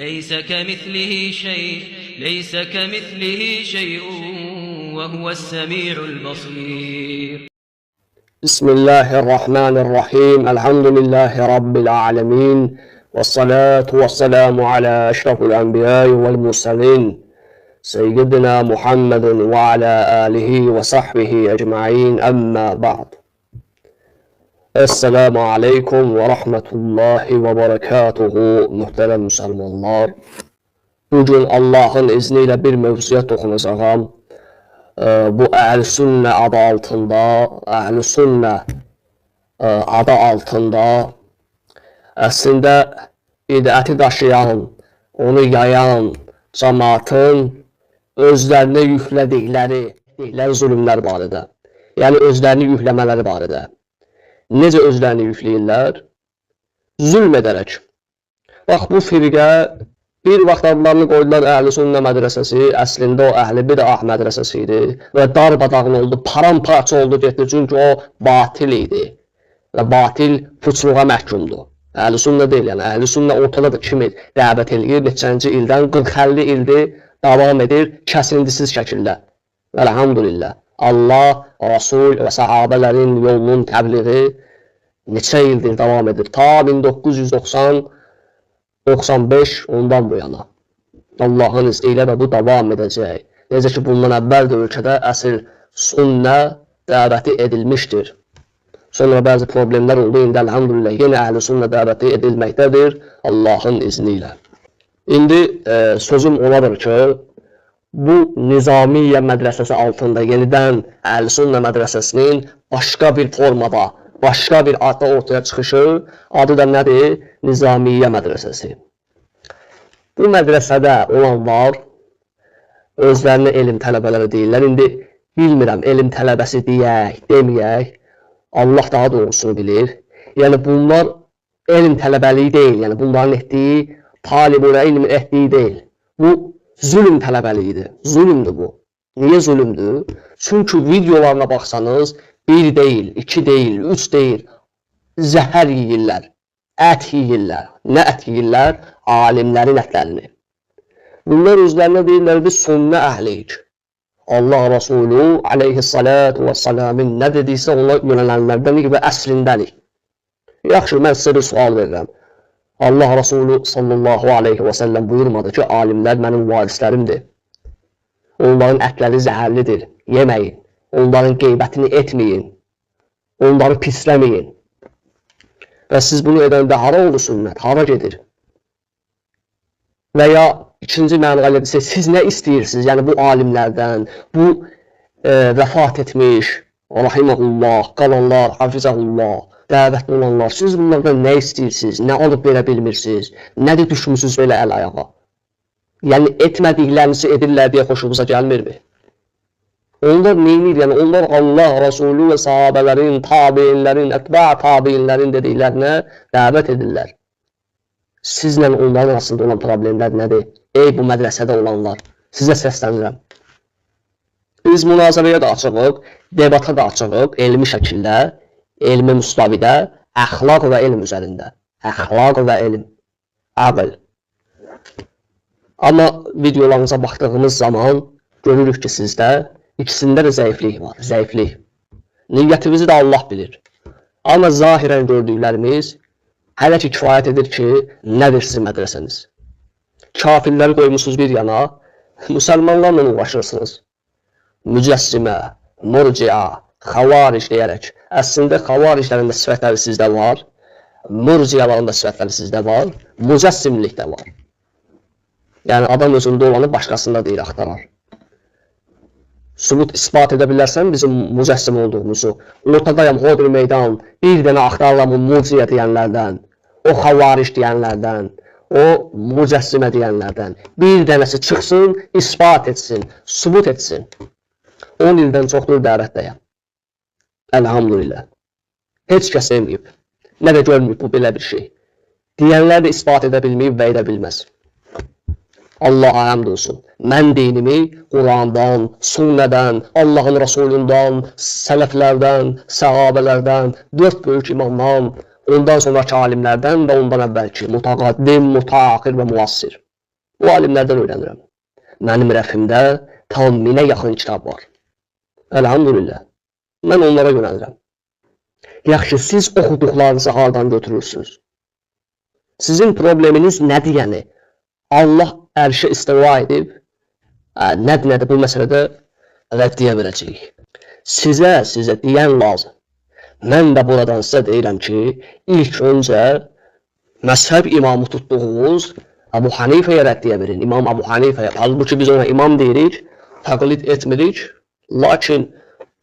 ليس كمثله شيء وهو السميع البصير. بسم الله الرحمن الرحيم. الحمد لله رب العالمين، والصلاة والسلام على أشرف الأنبياء والمرسلين سيدنا محمد وعلى آله وصحبه أجمعين. أما بعد. Esselamu Aleyküm ve Rahmetullahi ve Berekatuhu. Muhterem Müslümanlar, bugün Allah'ın izniyle bir mevzuya toxunacağım. Bu Əhl-i Sünnə adı altında əslində bidəti daşıyan, onu yayan cəmaatın özlərinə yüklədikləri zulümlər barədə, yəni özlərini yükləmələri barədə. Necə özlərini yükləyirlər? Zülm edərək. Bax, bu firqə bir vaxt adlarını qoydular Əhl-i Sünnə mədrəsəsi, əslində o Əhl-i Bid'ah mədrəsəsi idi və darmadağın oldu, paramparça oldu getdi, çünki o batil idi və batil puçluğa məhkumdur. Əhl-i Sünnə deyil, yəni Əhl-i Sünnə ortadadır, kimi dəvət edir, neçənci ildən 40-50 ildir davam edir kəsintisiz şəkildə. Elhamdülillah. Allah, Rasul və sahabələrin yolunun təbliği neçə ildir davam edir. Ta 1990-95 ondan bu yana. Allah'ın izniyle də bu davam edəcək. Necə ki, bundan əvvəl də ölkədə əsl sünnə dəvəti edilmişdir. Sonra bəzi problemlər oldu. İndi elhamdülillah yenə Əhl-i Sünnə dəvəti edilməkdədir Allah'ın izniyle. İndi sözüm onadır ki, bu Nizamiyyə mədrəsəsi altında yenidən Əhl-i Sünnə mədrəsəsinin başqa bir formada, başqa bir adda ortaya çıxışı, adı da nədir? Nizamiyyə mədrəsəsi. Bu mədrəsədə olanlar özlərini elm tələbələri deyirlər. İndi bilmirəm, elm tələbəsi deyək, deməyək, Allah daha doğrusunu bilir. Yəni bunlar elm tələbəliyi deyil, yəni bunların etdiyi, talib-ül ilmin etdiyi deyil. Bu zülm tələbəliyidir. Zulümdür bu. Niyə zulümdür? Çünki videolarına baxsanız, 1 deyil, 2 deyil, 3 deyil, zəhər yiyirlər, ət yiyirlər. Nə ət yiyirlər? Alimlərin ətlərini. Bunlar özlərinə deyirlər, biz sünnə əhliyik. Allah Rasulü aleyhissalatu vesselamın nə dediysə ona yönələnlərdənik və əslindənik. Yaxşı, mən sizə bir sual verirəm. Allah Rasulü sallallahu aleyhi və səlləm buyurmadı ki, alimlər mənim varislərimdir. Onların ətləri zəhərlidir, yeməyin. Onların qeybətini etməyin. Onları pisləməyin. Və siz bunu edəndə hara olur sünnət, hara gedir? Və ya ikinci mənada desə, siz nə istəyirsiniz? Yəni bu alimlərdən, bu vəfat etmiş, rahiməhullah, qalanlar, hafizəhullah, dəvətli olanlar, siz bunlardan nə istəyirsiniz, nə alıb verə bilmirsiniz, nədir düşmüsünüz belə əl ayağa? Yəni etmədiklərinizi edirlər deyə xoşumuza gəlmirmi? Onlar neyinir? Yəni onlar Allah, Rasulü və sahabələrin, tabiinlərin, ətbə tabiinlərin dediklərinə dəvət edirlər. Sizlə onların arasında olan problemlər nədir? Ey bu mədrəsədə olanlar, sizə səslənirəm. Biz münazirəyə də açığıq, debata da açığıq, elmi şəkildə, elmi müstavidə, əxlaq və elm üzərində. Əxlaq və elm, əql. Amma videolarınıza baxdığımız zaman görürük ki, sizdə ikisində də zəiflik var, zəiflik. Niyyətimizi də Allah bilir. Amma zahirən gördüklərimiz hələ ki kifayət edir ki, nədir sizin mədrəsəniz? Kafirləri qoymuşsunuz bir yana, müsəlmanlarla uğraşırsınız. Mücəssimə, murciə, xavaric deyərək. Əslində xavariclərin də sifətləri sizdə var, murciələrin də sifətləri sizdə var, mücəssimlik də var. Yəni adam özündə olanı başqasında deyil, axtarar. Sübut ispat edə bilərsən bizim mücəssim olduğumuzu. Ortadayam, hodri meydan, bir dənə axtarıram o murciə deyənlərdən, o xavaric deyənlərdən, o mücəssimə deyənlərdən. Bir dənəsi çıxsın, ispat etsin, sübut etsin. 10 ildən çoxdur dəvətdəyəm. Elhamdülillah. Heç kəs deməyib, nə də görməyib bu belə bir şey. Deyənlər də ispat edə bilməyib və edə bilməz. Allah'a həmd olsun. Mən dinimi Qurandan, sünnədən, Allahın Rasulundan, sələflərdən, səhabələrdən, 4 böyük imamdan, ondan sonraki alimlərdən və ondan əvvəlki, mutaqaddim, mutaaxir və müassir. Bu alimlərdən öyrənirəm. Mənim rəfimdə tam 1000-ə yaxın kitab var. Elhamdülillah. Mən onlara yönəlirəm. Yaxşı, siz oxuduqlarınızı hardan götürürsünüz? Sizin probleminiz nədir yəni? Allah ərşə istiva edib, nədir bu məsələdə rəddiyə verəcəyik. Sizə deyən lazım. Mən də buradan sizə deyirəm ki, ilk öncə məzhəb imamı tutduğunuz Əbu Hanifəyə rəddiyə verin. İmam Əbu Hanifəyə. Halbuki biz ona imam deyirik, təqlid etmirik. Lakin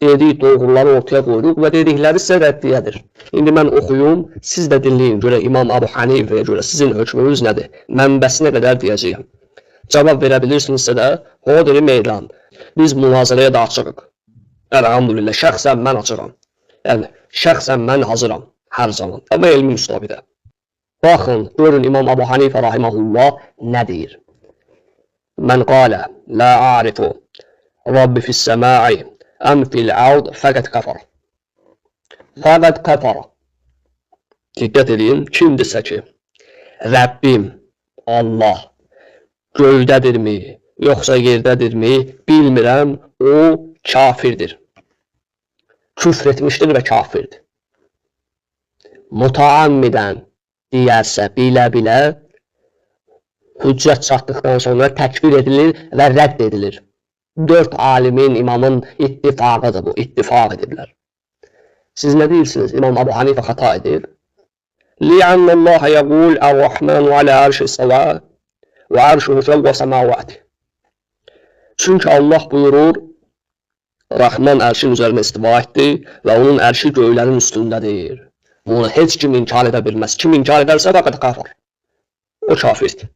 dediyi doğruları ortaya qoyuruq və dedikləri sizə rəddiyədir. İndi mən oxuyum, siz də dinləyin görə İmam Əbu Hanifəyə görə sizin hökmünüz nədir? Mənbəsinə qədər deyəcəyəm. Cavab verə bilirsinizsə də, o deyir meydan. Biz münazirəyə də açırıq. Elhamdülillah, şəxsən mən açıram. Yəni, şəxsən mən hazıram hər zaman. Amma elmi müstabidə. Baxın, görün İmam Əbu Hanifə rahiməhullah nə deyir? Mən qalə, la a'rifu Rabbi fis-səma'i əm fil-ard fəqət qəfar. Fəqət qəfar. Diqqət edin, kimdirsə ki, Rəbbim, Allah, göydədirmi, yoxsa yerdədirmi, bilmirəm, o kafirdir. Küfr etmişdir və kafirdir. Mutaammidən deyərsə, bilə-bilə, hüccət çatdıqdan sonra təkfir edilir və rədd edilir. 4 alimin, imamın ittifaqıdır bu, ittifaq ediblər. Siz nə deyirsiniz? İmam Əbu Hanifə xata edir. Li'annallaha yaqul ar-Rahmanu alə arşi istava və arşuhu fəvvə səmavati. Çünki Allah buyurur, Rahman ərşin üzərində istiva etdi və onun ərşi göylərin üstündədir. Bunu heç kim inkar edə bilməz. Kim inkar edərsə fəqət kafir. O kafirdir.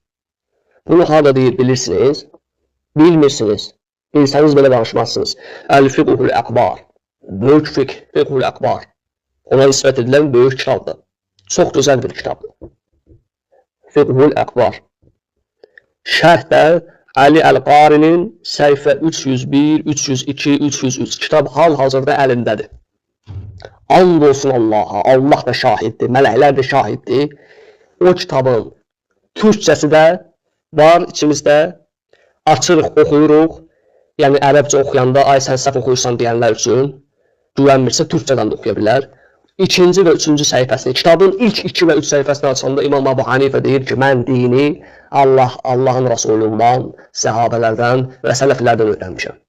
Bunu harada deyir bilirsiniz? Bilmirsiniz. Bilsəniz belə danışmazsınız. Əl-Fiqhul Əkbar. Böyük fiqh, Fiqhul Əkbar. Ona nisbət edilən böyük kitabdır. Çox gözəl bir kitabdır. Fiqhul Əkbar. Şərhdə Ali Əl-Qarinin səhifə 301, 302, 303 kitab hal-hazırda əlindədir. And olsun Allaha, Allah da şahiddir, mələklər də şahiddir. O kitabın türkçəsi də var içimizdə, açırıq, oxuyuruq. Yəni, ərəbcə oxuyanda, ay sən səhv oxuyursan deyənlər üçün, güvənmirsə, türkçədən də oxuya bilər. 2-ci və 3-cü səhifəsini, kitabın ilk 2 və 3 səhifəsini açanda İmam Əbu Hanifə deyir ki, mən dini Allahın Rasulundan, səhabələrdən və sələflərdən öyrənmişəm.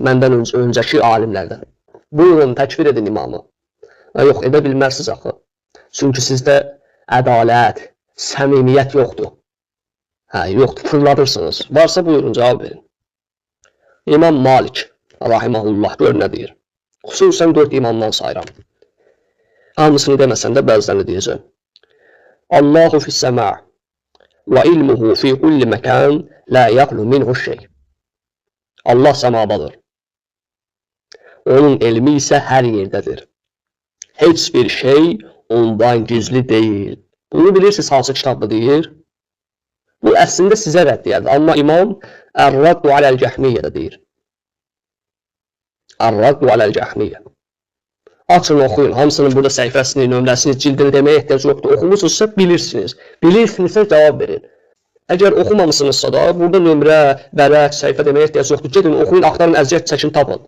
Məndən öncəki alimlərdən. Buyurun, təkfir edin imamı. Yox, edə bilmərsiniz axı. Çünki sizdə ədalət, səmimiyyət yoxdur. Yoxdur, fırladırsınız. Varsa buyurun, cavab verin. İmam Malik, rahiməhullah, gör nə deyir. Xüsusən 4 imamdan sayıram. Hamısını deməsən də bəzilərini deyəcəm. Allahu fis-səma' və ilmuhu fi kulli məkan la yaqlu minhu şey. Allah səmadadır. Onun elmi isə hər yerdədir. Heç bir şey ondan gizli deyil. Bunu bilirsiniz hansı kitabda deyir? Bu əslində sizə rəddiyədir. Amma İmam Ər-Raddu aləl-Cəhmiyyədə deyir. Ər-Raddu aləl-Cəhmiyyə. Açın, oxuyun. Hamısının burada səhifəsini, nömrəsini, cildini deməyə ehtiyac yoxdur. Oxumusunuzsa bilirsiniz. Bilirsinizsə cavab verin. Əgər oxumamısınızsa da, burada nömrə, vərəq, səhifə deməyə ehtiyac yoxdur. Gedin, oxuyun, axtarın, əziyyət çəkin, tapın.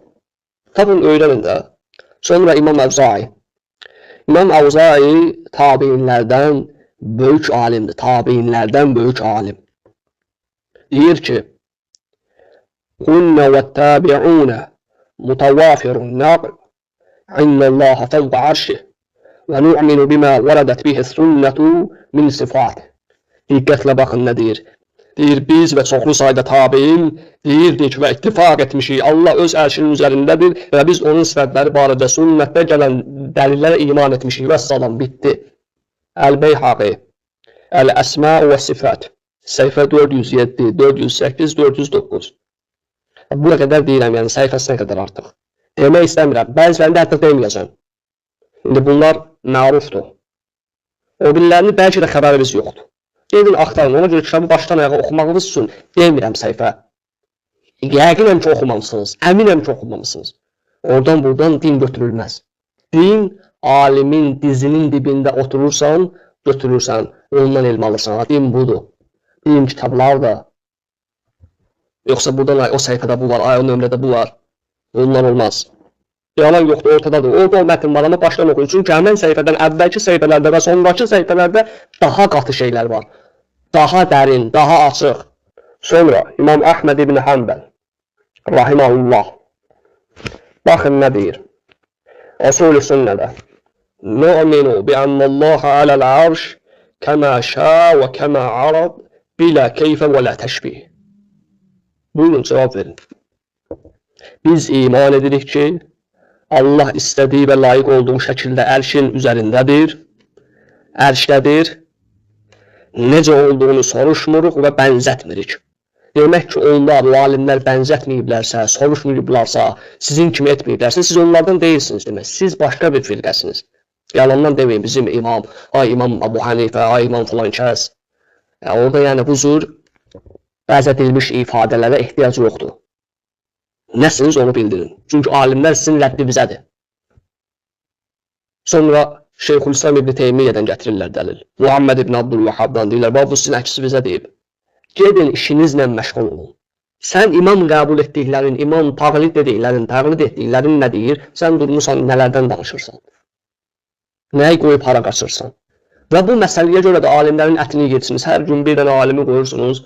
Tapın, öyrənin də. Sonra İmam Əvzai. İmam Əvzai tabiinlərdən böyük alimdir. Tabiinlərdən böyük alim. Deyir ki, Kunnə və təbi'unə mutavafirun naql İnnəllaha fəvqə arşih və nu'minu bimə vərədət bihə sünnətu min sifat. Diqqətlə baxın nə deyir. Deyir, biz və çoxlu sayda tabiin deyirdik və ittifaq etmişik. Allah öz ərşinin üzərindədir və biz onun sifətləri barədə sünnətdə gələn dəlillərə iman etmişik. Və salam, bitdi. Əl-Beyhaqi, Əl-Əsma və Sifət, səhifə 407, 408, 409. Buna qədər deyirəm, yəni səhifəsinə qədər artıq. Demək istəmirəm, bəzilərində artıq deməyəcəm. İndi bunlar mərufdur. O birilərini bəlkə də xəbərimiz yoxdur. Gedin, axtarın, ona görə kitabı başdan ayağa oxumağınız üçün demirəm səhifə. Yəqinəm ki, oxumamısınız, əminəm ki, oxumamısınız. Oradan buradan din götürülməz. Din, alimin dizinin dibində oturursan, götürürsən, ondan elm alırsan. Din budur. İlim kitablar da. Yoksa buradan ay o sayfada bu var, ay o nömrədə bu var. Bunlar olmaz. Yalan yoxdur, ortadadır. Orada o mətn var, amma başdan oxuyun. Çünki həmən səhifədən əvvəlki səhifələrdə və sonraki səhifələrdə daha qatı şeylər var. Daha dərin, daha açıq. Sonra İmam Əhməd ibn Həmbəl rahimehullah. Baxın nə deyir. Usul-i sünnədə. Nu'minu bi annallaha aləl arş kəmə şə və kəmə arad bilə keyfə və lə təşbih. Buyurun, cavab verin. Biz iman edirik ki, Allah istədiyi və layiq olduğu şəkildə ərşin üzərindədir, ərşdədir, necə olduğunu soruşmuruq və bənzətmirik. Demək ki, onlar, o alimlər bənzətməyiblərsə, soruşmayıblarsa, sizin kimi etməyiblərsə, siz onlardan deyilsiniz demək. Siz başqa bir firqəsiniz. Yalandan deməyin, bizim imam, ay imam Abu Hanifə, ay imam filan kəs. Orada yəni bu cür bəzədilmiş ifadələrə ehtiyac yoxdur. Nəsiniz onu bildirin. Çünki alimlər sizin rəddinizədir. Sonra Şeyxülislam İbn Teymiyyədən gətirirlər dəlil. Muhammed ibn Abdülvahhabdan deyirlər, bu sizin əksi bizə deyib. Gedin işinizlə məşğul olun. Sən imam qəbul etdiklərin, imam təqlid etdiklərin nə deyir? Sən durmusan nələrdən danışırsan? Nəyi qoyub hara qaçırsan? Və bu məsələyə görə də alimlərin ətini yedsiniz. Hər gün bir dənə alimi qoyursunuz.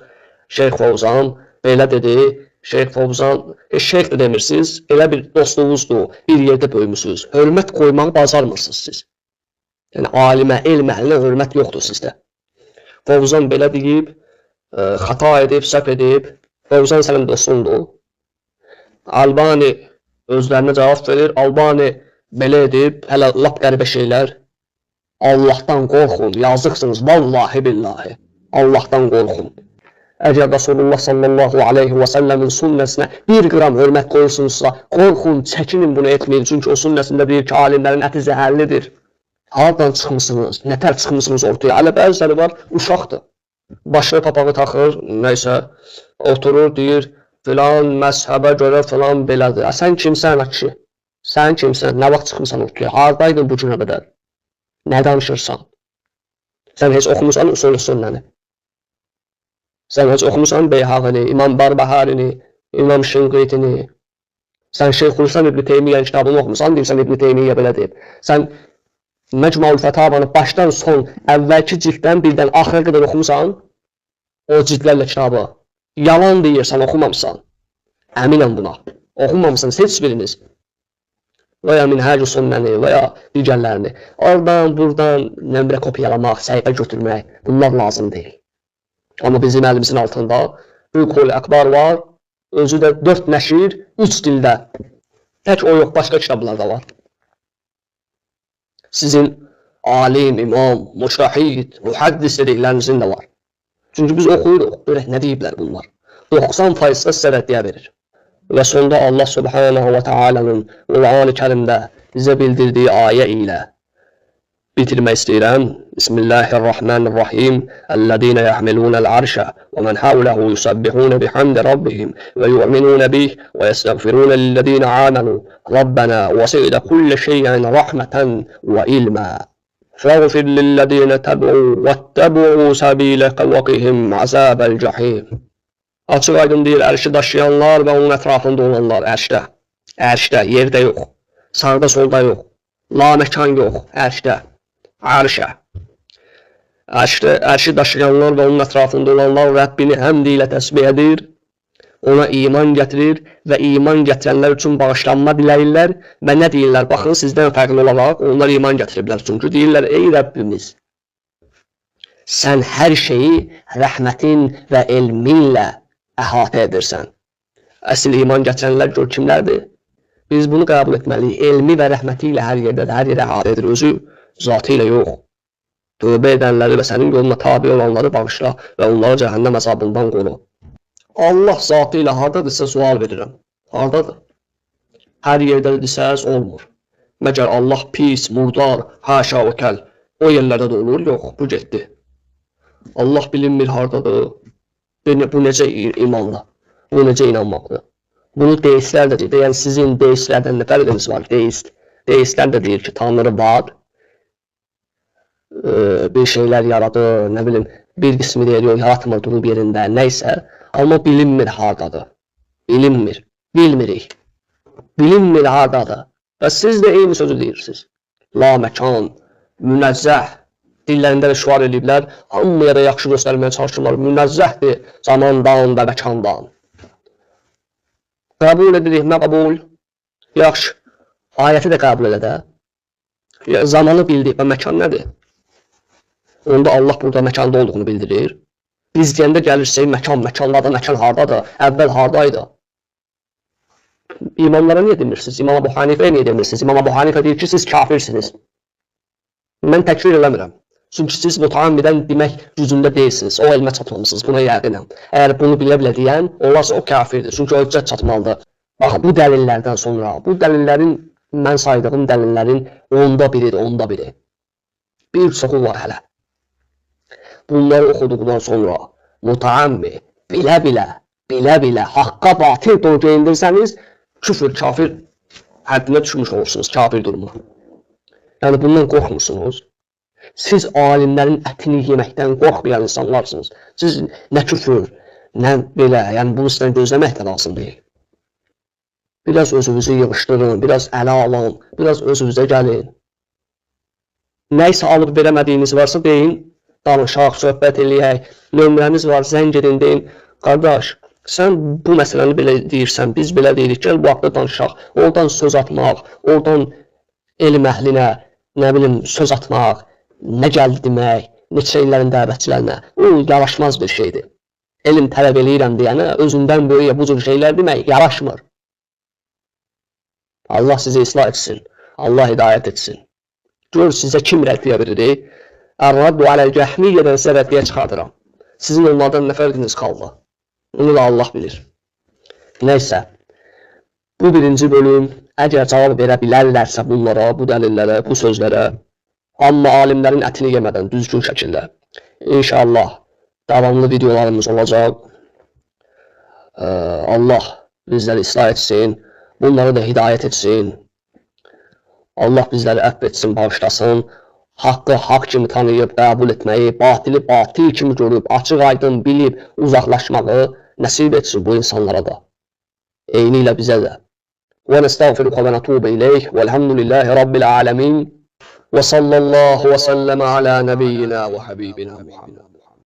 Şeyx Fovzan belə dedi. Şeyx Fovzan, şeyx də demirsiniz, elə bir dostluğunuzdur, bir yerdə böyümüsünüz. Hörmət qoymağı bacarmırsınız siz. Yəni, alimə, elm əhlinə hörmət yoxdur sizdə. Fovzan belə deyib, xata edib, səhv edib, Fovzan sənin dostundur. Albani özlərinə cavab verir, Albani belə edib, hələ lap qəribə şeylər. Allahdan qorxun, yazıqsınız, vallahi billahi, Allahdan qorxun. Əgər Rasulullah sallallahu aleyhi və səlləmin sünnəsinə bir qram hörmət qoyursunuzsa, qorxun, çəkinin bunu etməyin. Çünki o sünnəsində deyir ki, alimlərin əti zəhərlidir. Haradan çıxmışsınız, nətər çıxmışsınız ortaya? Hələ bəziləri var, uşaqdır. Başına papağı taxır, nəysə, oturur, deyir, filan məzhəbə görə filan belədir. Sən kimsən, kişi? Sən kimsən? Nə vaxt çıxmışsan ortaya? Haradaydın bu günə qədər? Nə danışırsan? Sən heç oxumusan usul-i sünnəni. Sən heç oxumusan Beyhaqini, İmam Barbaharini, İmam Şinqitini. Sən Şeyxülislam İbn Teymiyyənin kitabını oxumusan, deyirsən İbn Teymiyyə belə deyib. Sən Məcmuul Fətavanı başdan son, əvvəlki cilddən birdən axıra qədər oxumusan, o cildlərlə kitabı. Yalan deyirsən, oxumamısan. Əminəm buna. Oxumamısınız heç biriniz. Və ya Minhaj-ı Sünnəni və ya digərlərini. Oradan, buradan nömrə kopyalamaq, səhifə götürmək, bunlar lazım deyil. Amma bizim əlimizin altında Büyükul Əkbar var, özü də 4 nəşir, 3 dildə. Tək o yox, başqa kitablar da var. Sizin alim, imam, müşahid, mühəddis dediklərinizin də var. Çünki biz oxuyuruq, görək nə deyiblər bunlar. 90% sizə rəddiyə verir. Və sonda Allah Subhanahu və Teala'nın Qur'an-ı Kərimdə bizə bildirdiyi ayə ilə bitirmək istəyirəm. Bismillahirrahmanirrahim. Ellezine yahmilunal arsha ve men havlehu yusabbihun bihamdi rabbihim ve yu'minun bih ve yestagfirun lillezine amanu. Rabbena vasi'ta kulli şey'in rahmeten ve ilma. Faghfir lillezine tabu vettabu sabileke ve qihim azabel cahim. Açıq aydın deyir, ərşi daşıyanlar və onun ətrafında olanlar ərşdə. Ərşdə, yerdə yox. Sağda solda yox. La məkan yox, ərşdə. Arşə. Ərşi daşıyanlar və onun ətrafında olanlar Rəbbini həmd ilə təsbih edir, ona iman gətirir və iman gətirənlər üçün bağışlanma diləyirlər və nə deyirlər? Baxın, sizdən fərqli olaraq onlar iman gətiriblər. Çünki deyirlər, ey Rəbbimiz, sən hər şeyi rəhmətin və elminlə əhatə edirsən. Əsl iman gətirənlər gör kimlərdir? Biz bunu qəbul etməliyik. Elmi və rəhməti ilə hər yerdə, hər yerə əhatə edir. Özü zatı ilə yox. Tövbə edənləri və sənin yoluna tabi olanları bağışla və onları cəhənnəm əzabından qoru. Allah zatı ilə hardadırsa sual verirəm. Hardadır? Hər yerdədirsə olmur. Məgər Allah pis, murdar, haşa və kəl. O yerlərdə də olur, yox, bu getdi. Allah bilinmir hardadır. Bu necə imanla, bu necə inanmaqdır. Bunu deistlər də deyir. Yəni sizin deistlərdən nə fərqiniz var? Deistlər də deyir ki, Tanrı var. Bir şeylər yaradır, nə bilim, bir qismi deyir, yox, yaratmır, durub yerində, nəysə, amma bilinmir hardadır. Bilinmir, bilmirik. Bilinmir hardadır. Və siz də eyni sözü deyirsiniz. La məkan, münəzzəh, dillərində də şüar ediblər, hamıya da yaxşı göstərməyə çalışırlar, münəzzəhdir zamandan və məkandan. Qəbul edirik, məqbul, yaxşı, ayəti də qəbul edə də. Zamanı bildik və məkan nədir? Onda Allah burada məkanda olduğunu bildirir. Biz deyəndə gəlirsək, məkanlarda, məkan hardadır, əvvəl hardaydı? İmamlara niyə demirsiniz? İmam Əbu Hanifəyə niyə demirsiniz? İmam Əbu Hanifə deyir ki, siz kafirsiniz. Mən təkfir eləmirəm. Çünki siz mütəammidən demək gücündə deyilsiniz. O elmə çatmamışsınız, buna yəqinəm. Əgər bunu bilə deyən, onlarsa o kafirdir. Çünki o hüccət çatmalıdır. Bax, bu dəlillərdən sonra, bu dəlillərin, mən saydığım dəlillərin onda biri. Bir çoxu var hələ. Bunları oxuduqdan sonra mütəammi, bilə, haqqa batil doğru geyindirsəniz, küfür, kafir həddinə düşmüş olursunuz, kafir durumuna. Yəni, bundan qorxmursunuz. Siz alimlərin ətini yeməkdən qorxmayan insanlarsınız. Siz nə küfür, nə belə, yəni bunu sizdən gözləmək də lazım deyil. Biraz özünüzü yığışdırın, biraz ələ alın, biraz özünüzə gəlin. Nəysə alıb verəmədiyiniz varsa deyin, danışaq, söhbət eləyək, nömrəniz var, zəng edin, deyin, qardaş, sən bu məsələni belə deyirsən, biz belə deyirik, gəl bu haqda danışaq, oradan söz atmaq, oradan elm əhlinə, nə bilim, söz atmaq, nə gəldi demək, neçə illərin dəvətçilərinə, o yaraşmaz bir şeydir. Elm tələb eləyirəm deyənə, özündən böyüyə bu cür şeylər demək yaraşmır. Allah sizi islah etsin, Allah hidayət etsin. Gör sizə kim rəddiyə verir? Ər-Raddu aləl-Cəhmiyyədən sizə rəddiyə çıxardıram. Sizin onlardan nə fərqiniz qaldı? Onu da Allah bilir. Nəysə, bu birinci bölüm, əgər cavab verə bilərlərsə bunlara, bu dəlillərə, bu sözlərə, amma alimlərin ətini yemədən düzgün şəkildə. İnşallah davamlı videolarımız olacaq. Allah bizləri islah etsin, bunları da hidayət etsin. Allah bizləri əfv etsin, bağışlasın. Haqqı haqq kimi tanıyıb, qəbul etməyi, batili batil kimi görüb, açıq aydın bilib, uzaqlaşmağı nəsib etsin bu insanlara da. Eyni ilə bizə də. Və nəstəğfiruka və nətubu ileyh və elhamdülillahi rabbil aləmin və sallallahu və səlləm alə nəbiyyina və həbibina Muhammed.